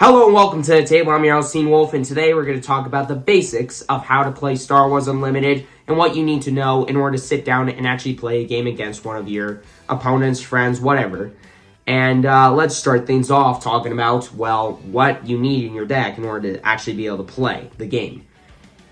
Hello and welcome to the table. I'm your host, Teen Wolf, and today we're going to talk about the basics of how to play Star Wars Unlimited and what you need to know in order to sit down and actually play a game against one of your opponents, friends, whatever. And let's start things off talking about, well, what you need in your deck in order to actually be able to play the game.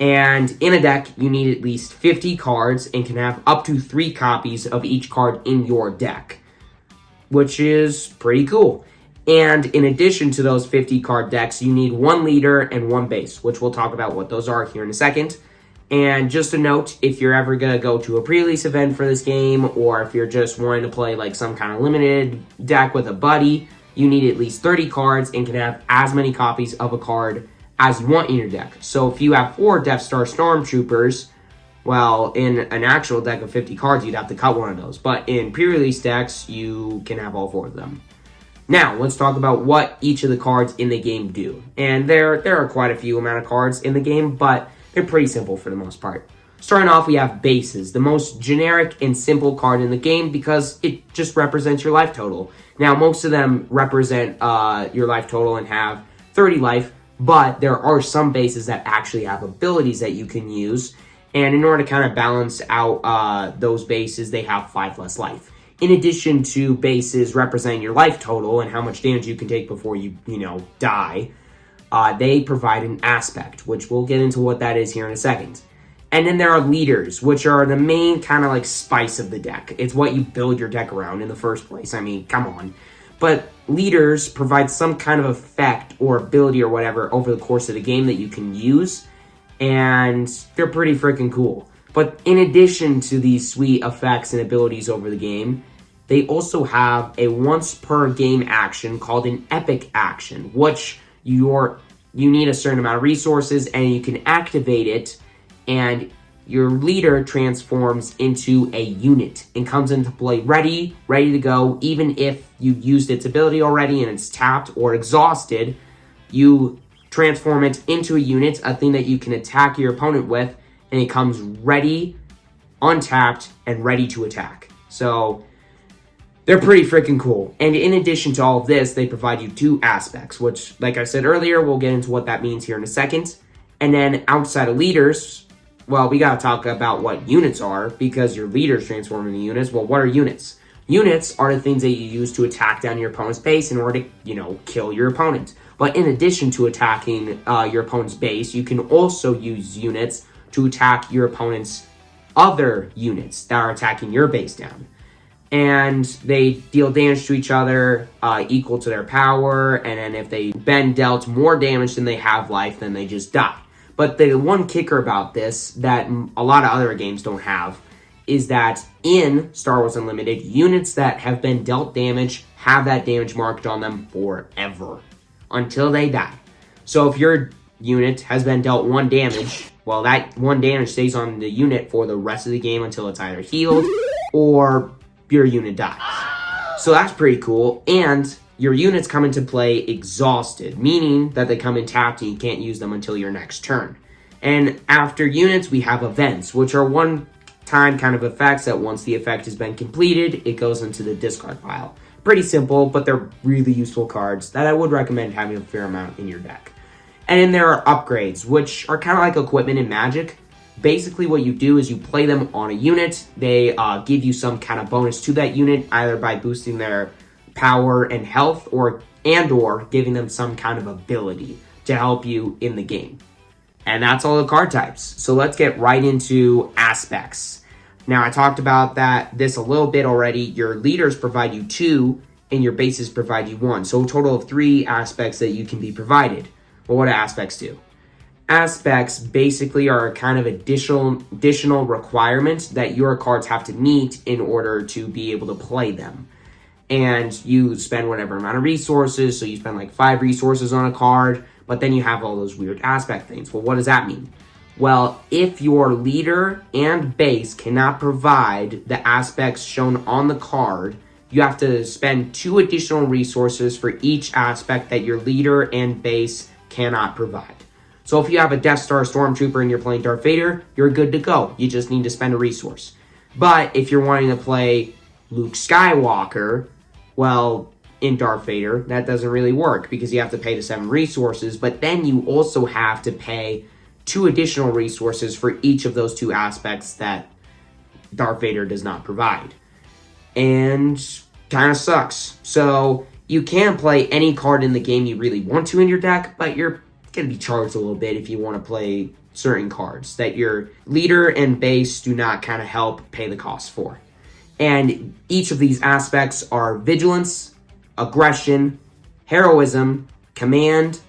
And in a deck, you need at least 50 cards and can have up to 3 copies of each card in your deck, which is pretty cool. And in addition to those 50 card decks, you need 1 leader and 1 base, which we'll talk about what those are here in a second. And just a note, if you're ever going to go to a pre-release event for this game, or if you're just wanting to play like some kind of limited deck with a buddy, you need at least 30 cards and can have as many copies of a card as you want in your deck. So if you have 4 Death Star Stormtroopers, well, in an actual deck of 50 cards, you'd have to cut one of those. But in pre-release decks, you can have all 4 of them. Now, let's talk about what each of the cards in the game do. And there are quite a few amount of cards in the game, but they're pretty simple for the most part. Starting off, we have bases, the most generic and simple card in the game because it just represents your life total. Now, most of them represent your life total and have 30 life, but there are some bases that actually have abilities that you can use. And in order to kind of balance out those bases, they have 5 less life. In addition to bases representing your life total and how much damage you can take before you die, they provide an aspect, which we'll get into what that is here in a second. And then there are leaders, which are the main kind of like spice of the deck. It's what you build your deck around in the first place. I mean, come on. But leaders provide some kind of effect or ability or whatever over the course of the game that you can use, and they're pretty freaking cool. But in addition to these sweet effects and abilities over the game, they also have a once per game action called an epic action, which you need a certain amount of resources and you can activate it, and your leader transforms into a unit and comes into play ready to go. Even if you used its ability already and it's tapped or exhausted, you transform it into a unit, a thing that you can attack your opponent with, and it comes ready, untapped, and ready to attack. So they're pretty freaking cool. And in addition to all of this, they provide you 2 aspects, which, like I said earlier, we'll get into what that means here in a second. And then outside of leaders, well, we gotta talk about what units are, because your leaders transform into units. Well, what are units? Units are the things that you use to attack down your opponent's base in order to, kill your opponent. But in addition to attacking your opponent's base, you can also use units to attack your opponent's other units that are attacking your base down. And they deal damage to each other equal to their power, and then if they've been dealt more damage than they have life, then they just die. But the one kicker about this that a lot of other games don't have is that in Star Wars Unlimited, units that have been dealt damage have that damage marked on them forever, until they die. So if your unit has been dealt 1 damage, well, that 1 damage stays on the unit for the rest of the game until it's either healed or your unit dies. So that's pretty cool. And your units come into play exhausted, meaning that they come in tapped and you can't use them until your next turn. And after units, we have events, which are one-time kind of effects that once the effect has been completed, it goes into the discard pile. Pretty simple, but they're really useful cards that I would recommend having a fair amount in your deck. And then there are upgrades, which are kind of like equipment in Magic. Basically, what you do is you play them on a unit. They give you some kind of bonus to that unit, either by boosting their power and health, or giving them some kind of ability to help you in the game. And that's all the card types. So let's get right into aspects. Now, I talked about this a little bit already. Your leaders provide you 2, and your bases provide you 1. So a total of 3 aspects that you can be provided. Well, what do aspects do? Aspects basically are a kind of additional requirement that your cards have to meet in order to be able to play them. And you spend whatever amount of resources, so you spend like 5 resources on a card, but then you have all those weird aspect things. Well, what does that mean? Well, if your leader and base cannot provide the aspects shown on the card, you have to spend 2 additional resources for each aspect that your leader and base cannot provide. So if you have a Death Star Stormtrooper and you're playing Darth Vader, you're good to go. You just need to spend a resource. But if you're wanting to play Luke Skywalker, well, in Darth Vader, that doesn't really work because you have to pay the 7 resources, but then you also have to pay 2 additional resources for each of those 2 aspects that Darth Vader does not provide. And kind of sucks. So you can play any card in the game you really want to in your deck, but you're going to be charged a little bit if you want to play certain cards that your leader and base do not kind of help pay the cost for. And each of these aspects are vigilance, aggression, heroism, command,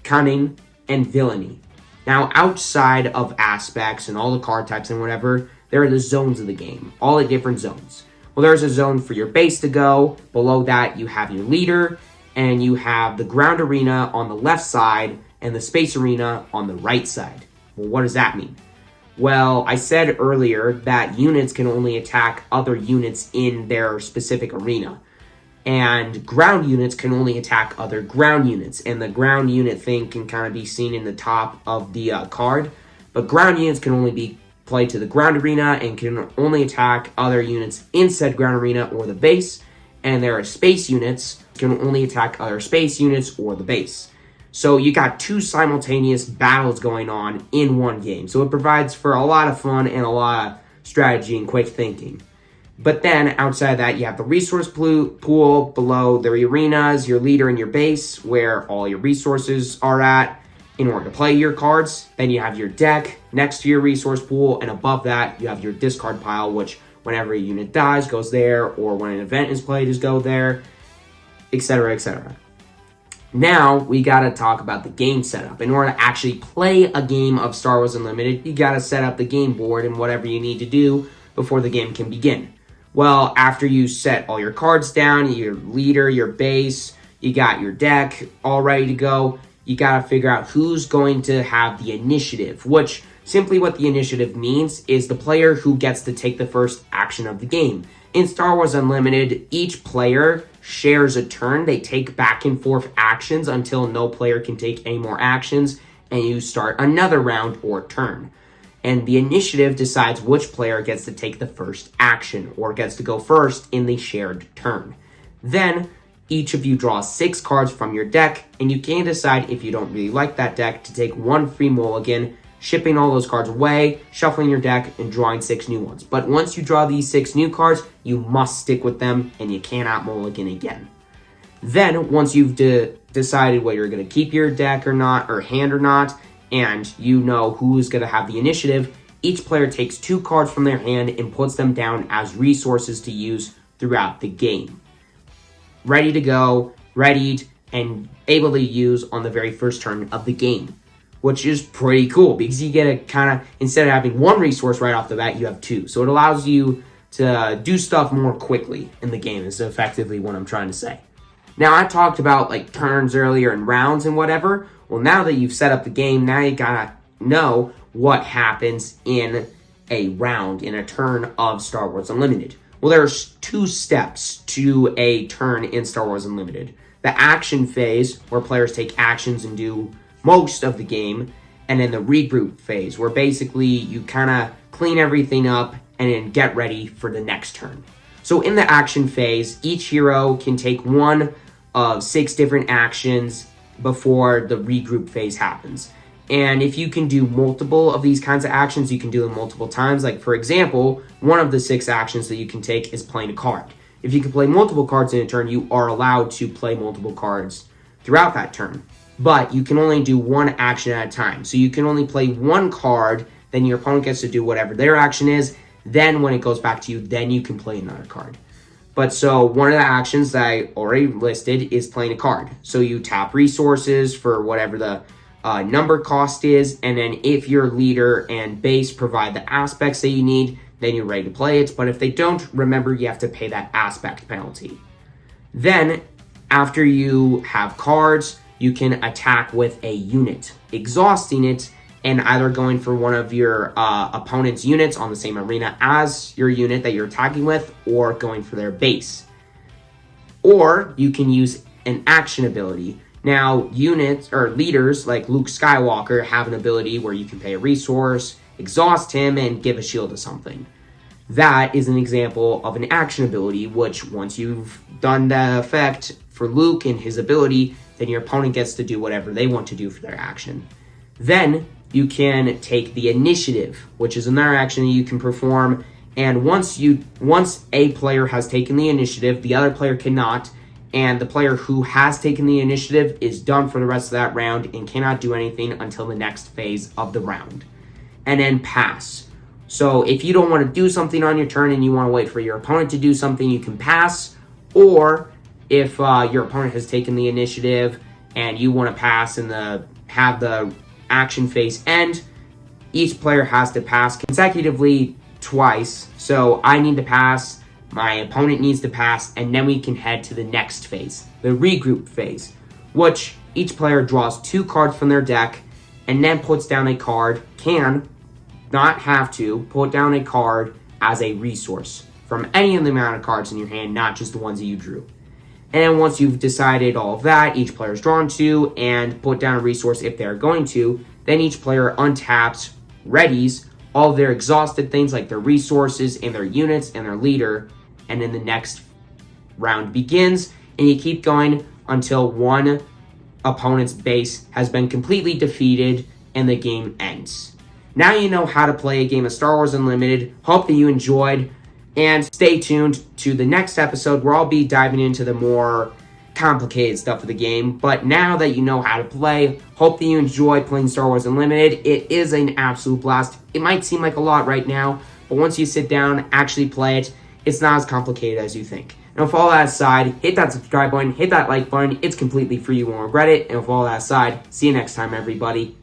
cunning, and villainy. Now, outside of aspects and all the card types and whatever, there are the zones of the game, all the different zones. Well, there's a zone for your base to go. Below that, you have your leader, and you have the ground arena on the left side and the space arena on the right side. Well, what does that mean? Well, I said earlier that units can only attack other units in their specific arena. And ground units can only attack other ground units. And the ground unit thing can kind of be seen in the top of the card. But ground units can only be played to the ground arena and can only attack other units in said ground arena or the base. And there are space units can only attack other space units or the base. So you got 2 simultaneous battles going on in one game. So it provides for a lot of fun and a lot of strategy and quick thinking. But then outside of that, you have the resource pool below the arenas, your leader and your base, where all your resources are at in order to play your cards. Then you have your deck next to your resource pool, and above that, you have your discard pile, which whenever a unit dies, goes there, or when an event is played, go there, etc., etc. Now, we got to talk about the game setup. In order to actually play a game of Star Wars Unlimited, you got to set up the game board and whatever you need to do before the game can begin. Well, after you set all your cards down, your leader, your base, you got your deck all ready to go, you got to figure out who's going to have the initiative, which simply what the initiative means is the player who gets to take the first action of the game. In Star Wars Unlimited, each player shares a turn. They take back and forth actions until no player can take any more actions, and you start another round or turn. And the initiative decides which player gets to take the first action or gets to go first in the shared turn. Then, each of you draws 6 cards from your deck, and you can decide if you don't really like that deck to take 1 free mulligan, shipping all those cards away, shuffling your deck, and drawing 6 new ones. But once you draw these 6 new cards, you must stick with them, and you cannot mulligan again. Then, once you've decided whether you're going to keep your deck or not, or hand or not, and you know who's going to have the initiative, each player takes 2 cards from their hand and puts them down as resources to use throughout the game. Ready to go, readied, and able to use on the very first turn of the game. Which is pretty cool because you get a kind of, instead of having 1 resource right off the bat, you have 2. So it allows you to do stuff more quickly in the game is effectively what I'm trying to say. Now, I talked about like turns earlier and rounds and whatever. Well, now that you've set up the game, now you gotta know what happens in a round, in a turn of Star Wars Unlimited. Well, there's 2 steps to a turn in Star Wars Unlimited. The action phase, where players take actions and do most of the game, and then the regroup phase, where basically you kind of clean everything up and then get ready for the next turn. So in the action phase, each hero can take 1 of 6 different actions before the regroup phase happens. And if you can do multiple of these kinds of actions, you can do them multiple times. Like, for example, one of the 6 actions that you can take is playing a card. If you can play multiple cards in a turn, you are allowed to play multiple cards throughout that turn. But you can only do 1 action at a time. So you can only play 1 card, then your opponent gets to do whatever their action is. Then when it goes back to you, then you can play another card. But so one of the actions that I already listed is playing a card. So you tap resources for whatever the number cost is. And then if your leader and base provide the aspects that you need, then you're ready to play it. But if they don't, remember you have to pay that aspect penalty. Then after you have cards, you can attack with a unit, exhausting it, and either going for one of your opponent's units on the same arena as your unit that you're attacking with, or going for their base. Or you can use an action ability. Now, units or leaders like Luke Skywalker have an ability where you can pay a resource, exhaust him, and give a shield to something. That is an example of an action ability, which once you've done the effect for Luke and his ability, then your opponent gets to do whatever they want to do for their action. Then you can take the initiative, which is another action that you can perform. And once a player has taken the initiative, the other player cannot. And the player who has taken the initiative is done for the rest of that round and cannot do anything until the next phase of the round. And then pass. So if you don't want to do something on your turn and you want to wait for your opponent to do something, you can pass. Or if your opponent has taken the initiative and you want to pass and have the action phase end, each player has to pass consecutively twice. So I need to pass, my opponent needs to pass, and then we can head to the next phase, the regroup phase, which each player draws 2 cards from their deck and then puts down a card, can, not have to, put down a card as a resource from any of the amount of cards in your hand, not just the ones that you drew. And then once you've decided all of that, each player is drawn 2 and put down a resource if they're going to, then each player untaps, readies all of their exhausted things like their resources and their units and their leader, and then the next round begins, and you keep going until one opponent's base has been completely defeated and the game ends. Now you know how to play a game of Star Wars Unlimited. Hope that you enjoyed, and stay tuned to the next episode where I'll be diving into the more complicated stuff of the game. But now that you know how to play, hope that you enjoy playing Star Wars Unlimited. It is an absolute blast. It might seem like a lot right now, but once you sit down, actually play it, it's not as complicated as you think. And with all that aside, hit that subscribe button, hit that like button. It's completely free. You won't regret it. And with all that aside, see you next time, everybody.